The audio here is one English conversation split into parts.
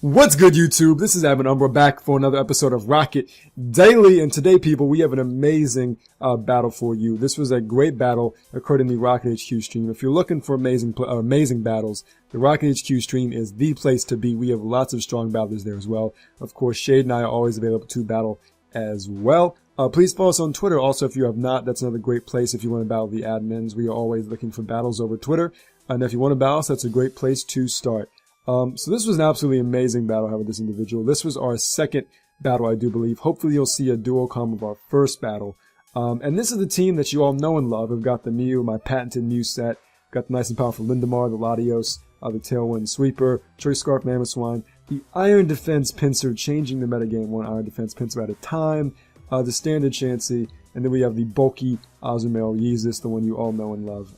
What's good, YouTube? This is Admin Umbra back for another episode of Rocket Daily, and today, people, we have an amazing battle for you. This was a great battle occurred in the Rocket HQ stream. If you're looking for amazing battles, the Rocket HQ stream is the place to be. We have lots of strong battlers there as well. Of course, Shade and I are always available to battle as well. Please follow us on Twitter. Also, if you have not, that's another great place if you want to battle the admins. We are always looking for battles over Twitter, and if you want to battle us, that's a great place to start. So this was an absolutely amazing battle I had with this individual. This was our second battle, I do believe. Hopefully you'll see a duo com of our first battle. And this is the team that you all know and love. I've got the Mew, my patented Mew set. Got the nice and powerful Lindamar, the Latios, the Tailwind Sweeper, Choice Scarf, Mamoswine, the Iron Defense Pinsir, changing the metagame one Iron Defense Pinsir at a time, the standard Chansey, and then we have the bulky Azumarill Yeezus, the one you all know and love.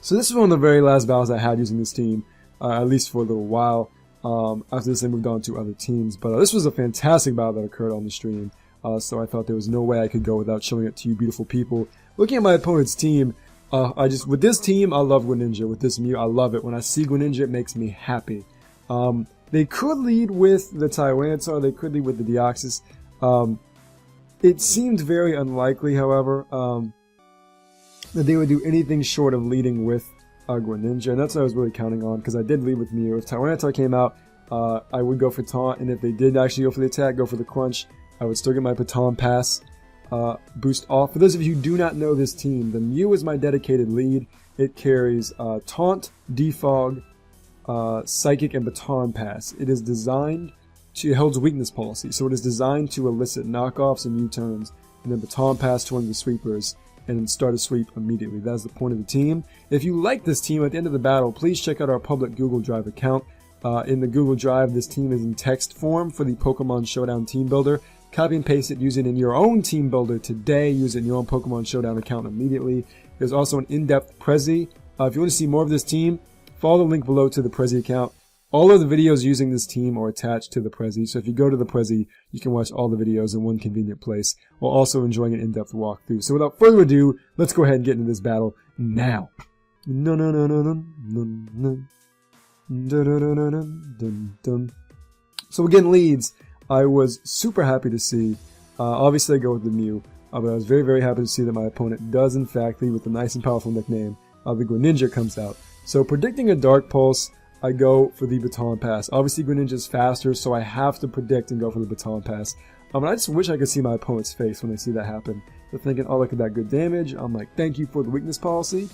So this is one of the very last battles I had using this team. At least for a little while. After this, I moved on to other teams. But this was a fantastic battle that occurred on the stream. So I thought there was no way I could go without showing it to you beautiful people. Looking at my opponent's team, with this team, I love Greninja. With this Mew, I love it. When I see Greninja, it makes me happy. They could lead with the Tyranitar. They could lead with the Deoxys. It seemed very unlikely, however, that they would do anything short of leading with Greninja, and that's what I was really counting on, because I did lead with Mew. If Tyranitar came out, I would go for Taunt, and if they did actually go for the attack, go for the Crunch, I would still get my Baton Pass boost off. For those of you who do not know this team, the Mew is my dedicated lead. It carries Taunt, Defog, Psychic, and Baton Pass. It is designed to, it holds weakness policy, so it is designed to elicit knockoffs and U-turns, and then Baton Pass to one of the sweepers, and start a sweep immediately. That's the point of the team. If you like this team, at the end of the battle, please check out our public Google Drive account. In the Google Drive, this team is in text form for the Pokemon Showdown Team Builder. Copy and paste it, use it in your own Team Builder today. Use it in your own Pokemon Showdown account immediately. There's also an in-depth Prezi. If you want to see more of this team, follow the link below to the Prezi account. All of the videos using this team are attached to the Prezi, so if you go to the Prezi, you can watch all the videos in one convenient place, while also enjoying an in-depth walkthrough. So without further ado, let's go ahead and get into this battle now. So again, leads, I was super happy to see. Obviously I go with the Mew, but I was very, very happy to see that my opponent does in fact lead with the nice and powerful nickname. The Greninja comes out. So predicting a Dark Pulse, I go for the Baton Pass. Obviously, Greninja is faster, so I have to predict and go for the Baton Pass. And I just wish I could see my opponent's face when I see that happen. They're thinking, oh, look at that good damage. I'm like, thank you for the weakness policy.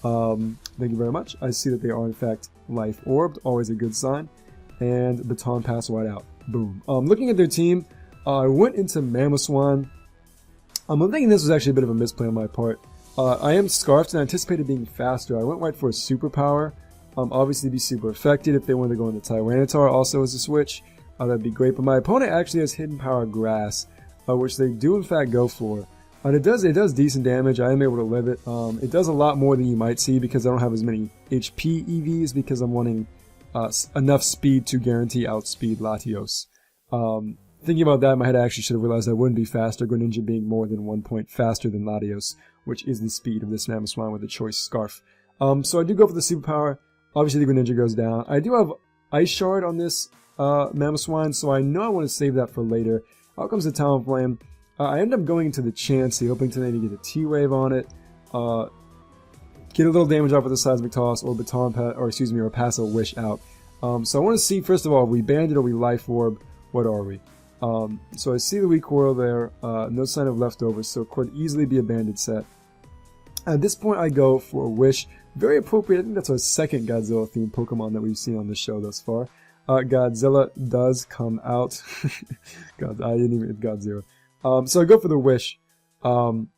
Thank you very much. I see that they are, in fact, life orbed. Always a good sign. And Baton Pass right out. Boom. Looking at their team, I went into Mamoswine. I'm thinking this was actually a bit of a misplay on my part. I am Scarfed and I anticipated being faster. I went right for a superpower. Obviously be super affected if they wanted to go into Tyranitar also as a switch. That'd be great, but my opponent actually has Hidden Power Grass, which they do in fact go for. And it does decent damage. I am able to live it. It does a lot more than you might see because I don't have as many HP EVs because I'm wanting enough speed to guarantee outspeed Latios. Thinking about that in my head, I actually should have realized I wouldn't be faster, Greninja being more than 1 point faster than Latios, which is the speed of this Mamoswine with the Choice Scarf. So I do go for the superpower. Obviously, the Greninja goes down. I do have Ice Shard on this Mamoswine, so I know I want to save that for later. Out comes the Talonflame. I end up going into the Chansey, hoping to maybe get a T-Wave on it, get a little damage off with the Seismic Toss, or or pass a Wish out. So I want to see, first of all, are we Banded or we Life Orb? What are we? So I see the Recoil there, no sign of leftovers, so it could easily be a Banded set. At this point, I go for a Wish. Very appropriate. I think that's our second Godzilla-themed Pokemon that we've seen on the show thus far. Godzilla does come out. God, I didn't even hit Godzilla. So I go for the Wish. And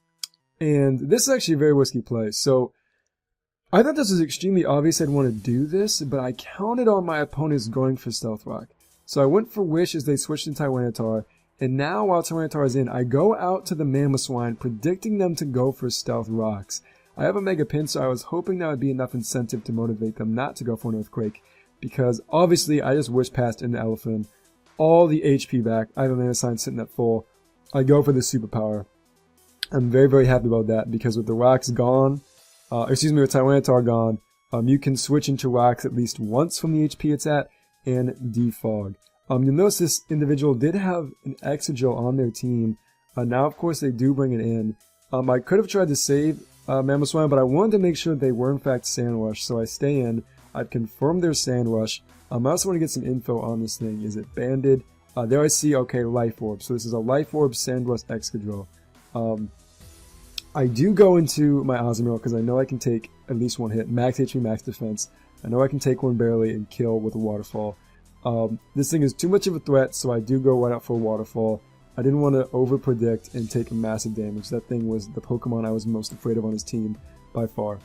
this is actually a very risky play. So I thought this was extremely obvious I'd want to do this, but I counted on my opponents going for Stealth Rock. So I went for Wish as they switched in Tyranitar. And now, while Tyranitar is in, I go out to the Mamoswine, predicting them to go for Stealth Rocks. I have a Mega Pinsir, so I was hoping that would be enough incentive to motivate them not to go for an Earthquake, because obviously I just wish past into Elephant, all the HP back, I have a Mana Sign sitting at full, I go for the Superpower. I'm very, very happy about that, because with the Rocks gone, with Tyranitar gone, you can switch into Rocks at least once from the HP it's at, and defog. You'll notice this individual did have an Exegil on their team. Now, of course, they do bring it in. I could have tried to save Mammoth Swine, but I wanted to make sure they were in fact Sand Rush, so I stay in. I've confirmed their Sand Rush. I also want to get some info on this thing. Is it banded? There I see, okay, Life Orb. So this is a Life Orb Sand Rush Excadrill. I do go into my Azumarill because I know I can take at least one hit. Max HP, max defense. I know I can take one barely and kill with a Waterfall. This thing is too much of a threat, so I do go right out for a Waterfall. I didn't want to over-predict and take massive damage. That thing was the Pokemon I was most afraid of on his team, by far.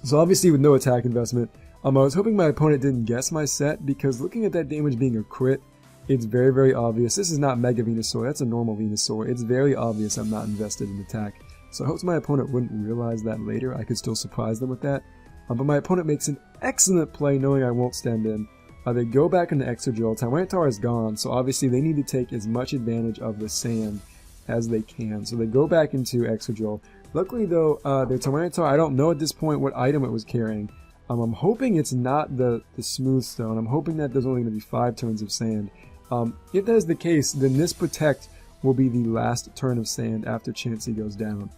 So obviously with no attack investment, I was hoping my opponent didn't guess my set, because looking at that damage being a crit, it's very, very obvious. This is not Mega Venusaur, that's a normal Venusaur. It's very obvious I'm not invested in attack. So I hope my opponent wouldn't realize that later. I could still surprise them with that. But my opponent makes an excellent play knowing I won't stand in. They go back into Exegil. Tyranitar is gone, so obviously they need to take as much advantage of the sand as they can. So they go back into Exegil. Luckily though, their Tyranitar, I don't know at this point what item it was carrying. I'm hoping it's not the Smooth Stone. I'm hoping that there's only going to be 5 turns of sand. If that is the case, then this Protect will be the last turn of sand after Chansey goes down.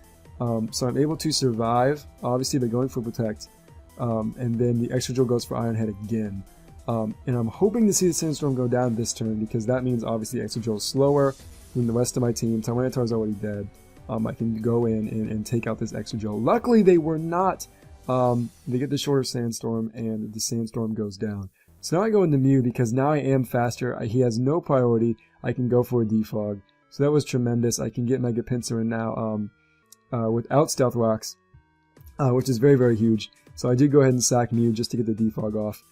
So I'm able to survive. Obviously they're going for Protect. And then the Exegil goes for Iron Head again. And I'm hoping to see the Sandstorm go down this turn, because that means obviously Exegil is slower than the rest of my team. Tyranitar is already dead. I can go in and take out this Exegil. Luckily they were not. They get the shorter Sandstorm and the Sandstorm goes down. So now I go into Mew because now I am faster. He has no priority. I can go for a defog. So that was tremendous. I can get Mega Pinsir in now without Stealth Rocks, which is very, very huge. So I did go ahead and sack Mew just to get the defog off.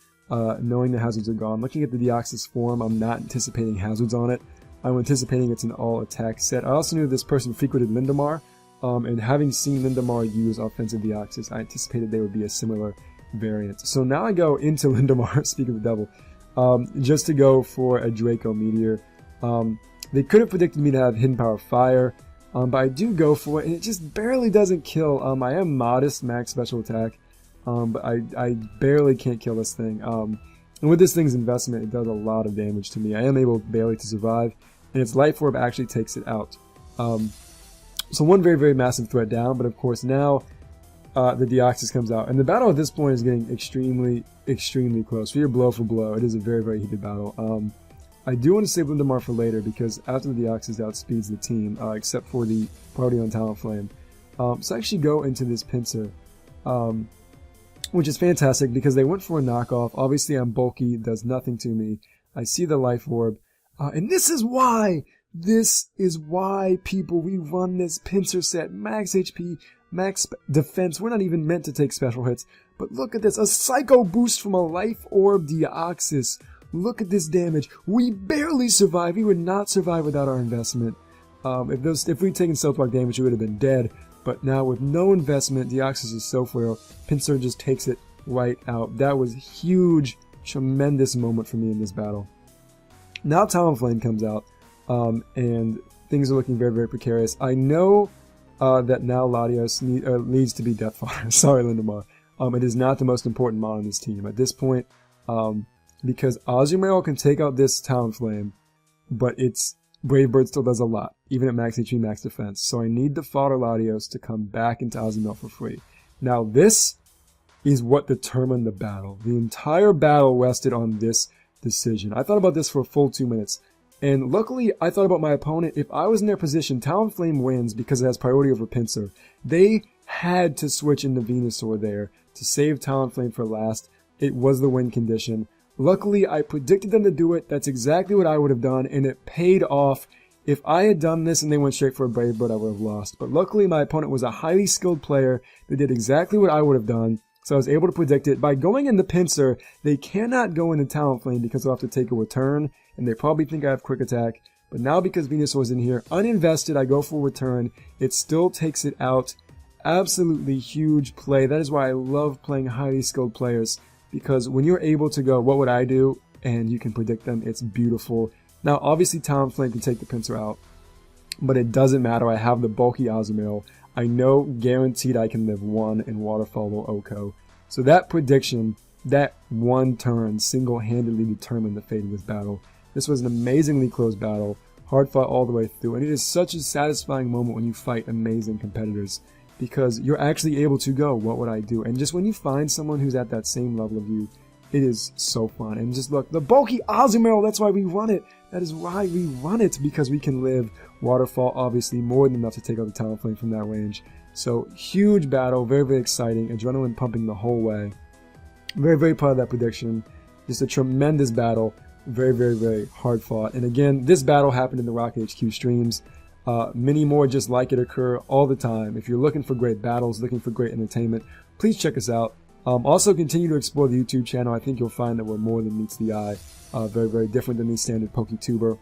Knowing the hazards are gone. Looking at the Deoxys form, I'm not anticipating hazards on it. I'm anticipating it's an all-attack set. I also knew this person frequented Lindamar, and having seen Lindamar use offensive Deoxys, I anticipated they would be a similar variant. So now I go into Lindamar, speaking of the devil, just to go for a Draco Meteor. They could have predicted me to have Hidden Power Fire, but I do go for it, and it just barely doesn't kill. I am modest max special attack. But I barely can't kill this thing. And with this thing's investment, it does a lot of damage to me. I am able barely to survive, and its Life Orb actually takes it out. So one very, very massive threat down, but of course now the Deoxys comes out. And the battle at this point is getting extremely, extremely close. We are blow for blow. It is a very, very heated battle. I do want to save Lindamar for later, because after the Deoxys outspeeds the team, except for the party on Talonflame. So I actually go into this Pinsir. Which is fantastic because they went for a knockoff. Obviously, I'm bulky, does nothing to me. I see the Life Orb. And this is why, people, we run this Pinsir set. Max HP, max defense. We're not even meant to take special hits. But look at this, a Psycho Boost from a Life Orb Deoxys. Look at this damage. We barely survive. We would not survive without our investment. If we'd taken Stealth Rock damage, we would have been dead. But now with no investment, Deoxys is so frail. Pinsir just takes it right out. That was a huge, tremendous moment for me in this battle. Now Talonflame comes out, and things are looking very, very precarious. I know that now Latios needs to be Death Fodder. Sorry, Lindamar. It is not the most important mod on this team at this point, because Azumarill can take out this Talonflame, but its Brave Bird still does a lot, even at max HP, max defense. So I need the fodder Latios to come back into Azumarill for free. Now this is what determined the battle. The entire battle rested on this decision. I thought about this for a full 2 minutes. And luckily, I thought about my opponent. If I was in their position, Talonflame wins because it has priority over Pinsir. They had to switch into Venusaur there to save Talonflame for last. It was the win condition. Luckily, I predicted them to do it. That's exactly what I would have done, and it paid off. If I had done this and they went straight for a Brave Bird, I would have lost. But luckily, my opponent was a highly skilled player that did exactly what I would have done, so I was able to predict it. By going into Pinsir, they cannot go into Talonflame because they'll have to take a return, and they probably think I have Quick Attack. But now because Venusaur's in here, uninvested, I go for return. It still takes it out. Absolutely huge play. That is why I love playing highly skilled players. Because when you're able to go, what would I do? And you can predict them, it's beautiful. Now, obviously, Talonflame can take the Pinsir out. But it doesn't matter, I have the bulky Azumarill. I know guaranteed I can live 1 and Waterfall will Oko. So that prediction that one turn single-handedly determined the fate of this battle. This was an amazingly close battle, hard fought all the way through, and it is such a satisfying moment when you fight amazing competitors, because you're actually able to go, what would I do? And just when you find someone who's at that same level of you, it is so fun. And just look, the bulky Azumarill, that's why we run it. That is why we run it, because we can live Waterfall, obviously more than enough to take out the Talonflame from that range. So huge battle, very, very exciting, adrenaline pumping the whole way. Very, very proud of that prediction. Just a tremendous battle. Very, very, very hard fought. And again, this battle happened in the Rocket HQ streams. Many more just like it occur all the time. If you're looking for great battles, looking for great entertainment, please check us out. Also continue to explore the YouTube channel. I think you'll find that we're more than meets the eye. Very, very different than the standard PokeTuber.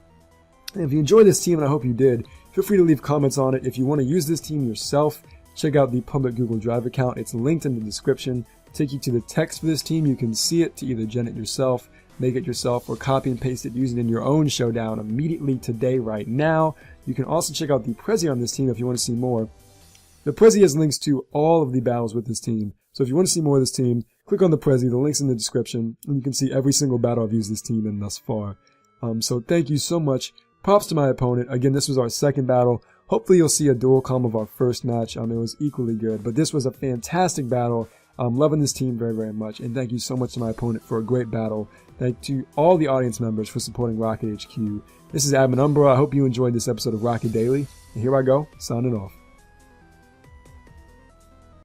And if you enjoyed this team, and I hope you did, feel free to leave comments on it. If you want to use this team yourself, check out the public Google Drive account. It's linked in the description. Take you to the text for this team. You can see it to either gen it yourself, make it yourself, or copy and paste it using it in your own showdown immediately today, right now. You can also check out the Prezi on this team if you want to see more. The Prezi has links to all of the battles with this team. So if you want to see more of this team, click on the Prezi. The link's in the description, and you can see every single battle I've used this team in thus far. So thank you so much. Props to my opponent. Again, this was our second battle. Hopefully you'll see a dual comm of our first match. It was equally good, but this was a fantastic battle. I'm loving this team very, very much, and thank you so much to my opponent for a great battle. Thank you to all the audience members for supporting Rocket HQ. This is Admin Umbra. I hope you enjoyed this episode of Rocket Daily, and here I go, signing off.